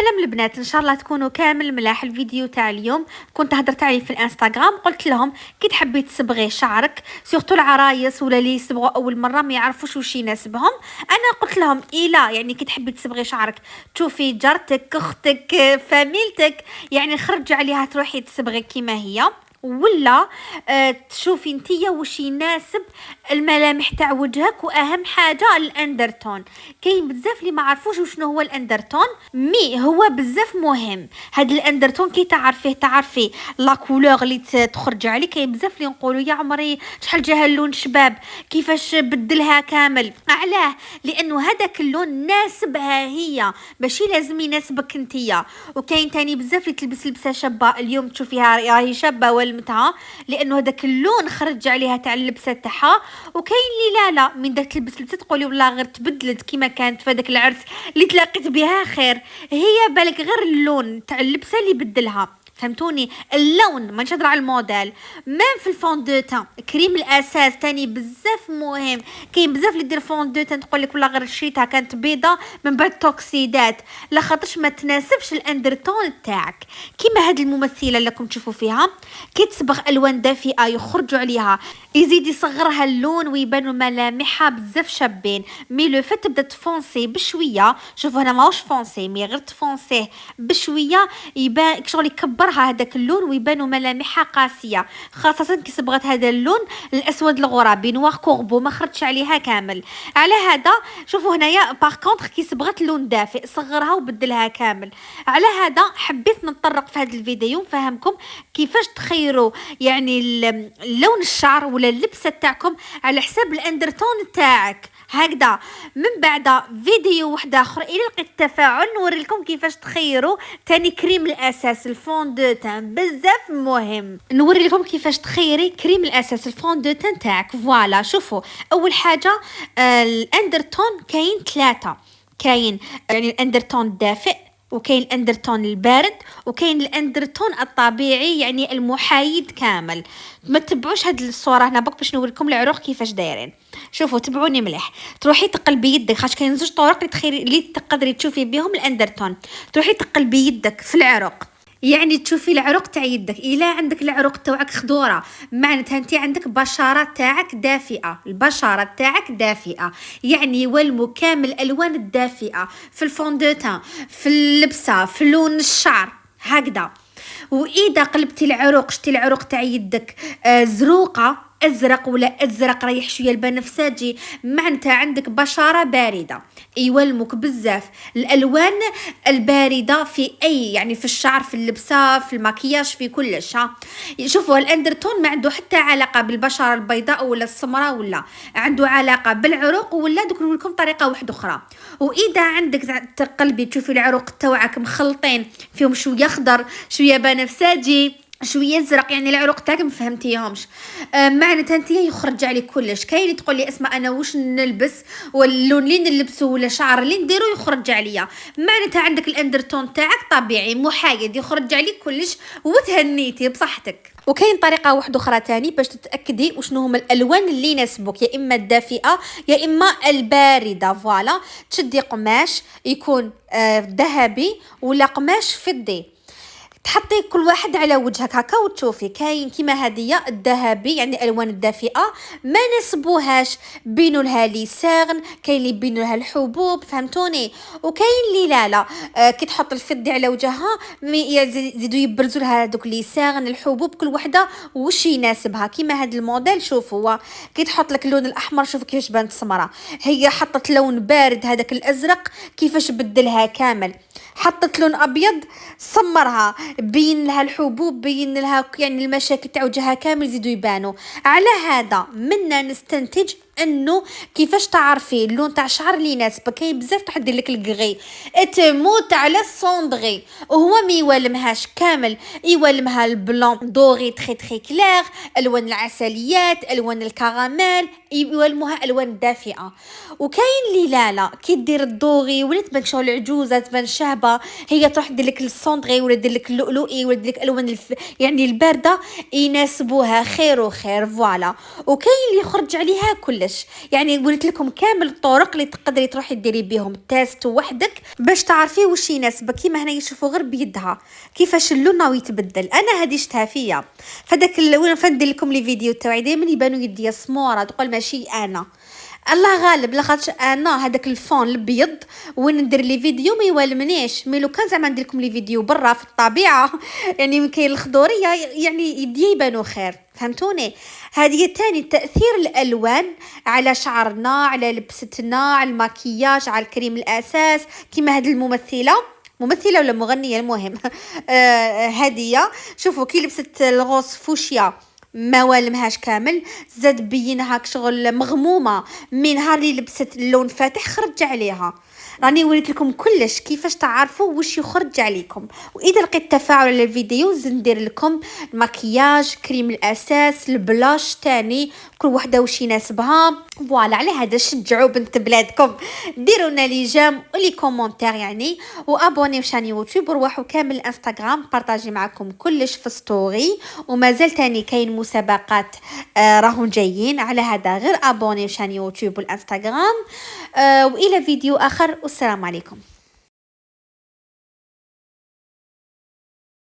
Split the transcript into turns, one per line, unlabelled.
سلام البنات، ان شاء الله تكونوا كامل ملاح. الفيديو تاع اليوم كنت هضرت عليه في الانستغرام، قلت لهم كي تحبي تصبغي شعرك سورتو العرايس ولا اللي يصبغوا اول مره ما يعرفوش واش يناسبهم. انا قلت لهم يعني كي تحبي تصبغي شعرك تشوفي جارتك اختك فاميلتك، يعني خرجي عليها تروحي تصبغي كيما هي، ولا تشوفي نتيا واش يناسب الملامح تاع وجهك. واهم حاجه الاندرتون، كاين بزاف اللي ما عرفوش شنو هو الاندرتون، مي هو بزاف مهم. هاد الاندرتون كي تعرفي لا كولور اللي تخرج عليه. كاين بزاف اللي نقولوا يا عمري شحال جاها اللون شباب، كيفاش بدلها كامل؟ علاه؟ لانه هذاك اللون ناسبها هي، ماشي لازم يناسبك نتيا. وكاين تاني بزاف اللي تلبس لبسه شابه اليوم تشوفيها راهي شابه والمتها، لانه هذاك اللون خرج عليها تاع اللبسه تاعها. وكاين اللي لا من داك تلبس لبسه تقولي والله غير تبدلت كيما كانت في هذاك العرس اللي تلاقيت بها خير، هي بالك غير اللون تاع اللبسه اللي بدلها. فهمتوني؟ اللون ما نشدر على الموديل. ميم في الفون دو تان كريم الاساس تاني بزاف مهم. كاين بزاف اللي دير فون دو تان تقول لك والله غير شريتها كانت بيضه من بعد توكسيدات، لا خاطرش ما تناسبش الاندرتون تاعك. كيما هاد الممثله اللي راكم تشوفوا فيها كي تصبغ الوان دافئه يخرجوا عليها، يزيد يصغرها اللون ويبانوا ملامحها بزاف شابين. مي لو فات تبدا تفونسي بشويه، شوفوا هنا ماهوش فونسي مي غير تفونسيه بشويه، يبان شغل يكبرها هذاك اللون ويبانوا ملامحها قاسيه، خاصه كي صبغت هذا اللون الاسود الغرابي نوار كوربو ما خرجش عليها كامل. على هذا شوفوا هنايا باغ كونطخ كي صبغت لون دافئ صغرها وبدلها كامل. على هذا حبيت نتطرق في هذا الفيديو نفهمكم كيفاش تخيروا يعني لون الشعر ولا اللبسه تاعكم على حساب الاندرتون تاعك. هكذا من بعد فيديو واحد اخر الى لقيت التفاعل نوري لكم كيفاش تخيروا تاني كريم الاساس الفون دو تان بزاف مهم. نوري لكم كيفاش تخيري كريم الاساس الفون دو تان تاعك. فوالا شوفوا اول حاجه الاندرتون كاين ثلاثه، كاين يعني الاندرتون الدافئ، وكاين الاندرتون البارد، وكاين الاندرتون الطبيعي يعني المحايد كامل. ما تتبعوش هاد الصوره هنا بك باش نوريكم العروق كيفاش دايرين. شوفوا تبعوني مليح، تروحي تقلبي يدك خاطر كاين زوج طرق اللي تقدري تشوفي بهم الاندرتون. تروحي تقلبي يدك في العروق، يعني تشوفي العروق تاع يدك. الا عندك العروق تاعك خضوره معناتها انت عندك بشره تاعك دافئه، البشره تاعك دافئه يعني يولموا كامل الالوان الدافئه في الفون دو تان في اللبسه في لون الشعر هكذا. واذا قلبتي العروق شتي العروق تاع يدك زروقه ازرق ولا ازرق رايح شويه البنفسجي معناتها عندك بشره بارده. يولمك بزاف الالوان البارده في اي يعني في الشعر في اللبسه في المكياج في كلش. شوفوا الاندرتون ما عنده حتى علاقه بالبشره البيضاء ولا السمراء، ولا عنده علاقه بالعروق. ولا دوك نقول لكم طريقه واحده اخرى. واذا عندك تقلبي تشوفي العروق تاعك مخلطين فيهم شويه خضر شويه بنفسجي شويه ازرق، يعني العروق تاعك ما فهمتيهمش معناتها انت يخرج عليك كلش. كاين اللي تقول لي اسمع انا واش نلبس واللون اللي نلبسه ولا شعر اللي نديرو يخرج عليا، معناتها عندك الاندرتون تاعك طبيعي محايد يخرج عليك كلش وتهنيتي بصحتك. وكاين طريقه واحده اخرى تاني باش تتاكدي وشنو هما الالوان اللي يناسبوك، يا اما الدافئه يا اما البارده. فوالا تشدي قماش يكون ذهبي ولا قماش فضي، تحطي كل واحد على وجهك هكا وتشوفي. كاين كيما هديه الذهبي يعني الالوان الدافئه ما نسبوهاش بينوا لها لسان، كاين اللي بينوا لها الحبوب فهمتوني. وكاين اللي لا كي تحط الفضي على وجهها يزيدوا يبرزوا لها دوك لسان الحبوب كل وحده واش يناسبها. كيما هذا الموديل شوفوا كي تحط لك اللون الاحمر شوف كيفاش بانت سمراء، هي حطت لون بارد هذاك الازرق كيفاش بدلها كامل، حطت لون ابيض سمرها بين لها الحبوب بين لها يعني المشاكل تاع وجهها كامل يزيدوا يبانوا. على هذا منا نستنتج انه كيفاش تعرفي اللون تاع الشعر اللي يناسبك. كاين بزاف تحدي لك الكغي تموت على الصوندغي وهو ما يولمهاش كامل، يولمها البلون دوري تري تري كلير، الوان العسليات الوان الكراميل يولموها الوان دافئه. وكاين اللي لا كي دير الدوري ولا تبان شغل عجوزه تبان شابه، هي تروح دير لك الصوندغي ولا دير لك اللؤلؤي ولا دير لك الوان يعني البارده يناسبوها خير وخير. فوالا وكاين اللي يخرج عليها كل كلش، يعني قلت لكم كامل الطرق اللي تقدري تروحي ديري بيهم تيست وحدك باش تعرفي واش يناسبك. كيما هنا يشوفوا غير بيدها كيفاش اللون ناوي يتبدل. انا هذه شفتها فيا فداك وين فندير لكم لي فيديو تاعي دائما يبانوا يدي سموره تقول ماشي انا، الله غالب لاخاطش انا هذاك الفون الابيض وين ندير لي فيديو ما يوالمنيش. مي لو كان زعما ندير لكم لي فيديو برا في الطبيعه يعني من كاين الخضوريه يعني يدي يبانوا خير، فهمتوني؟ هذه تاني تاثير الالوان على شعرنا، على لبستنا، على المكياج، على الكريم الاساس. كيما هذه ممثله ولا مغنيه المهم هديه شوفوا كي لبست الغوص فوشيا ما والمهاش كامل، زاد بينها شغل مغمومه. من نهار اللي لبست اللون فاتح خرج عليها. راني وريت لكم كلش كيفاش تعرفوا واش يخرج عليكم. واذا لقيت تفاعل على الفيديو ندير لكم المكياج، كريم الاساس، البلاش تاني، كل وحده واش يناسبها. فوالا على هذا شجعوا بنت بلادكم، ديروا لنا لي جيم ولي كومونتير يعني، وابونيو شاني يوتيوب، وروحوا كامل الانستغرام بارطاجي معكم كلش في ستوري. ومازال تاني كاين مسابقات راهم جايين، على هذا غير ابونيو شاني يوتيوب والانستغرام. والى فيديو اخر والسلام عليكم.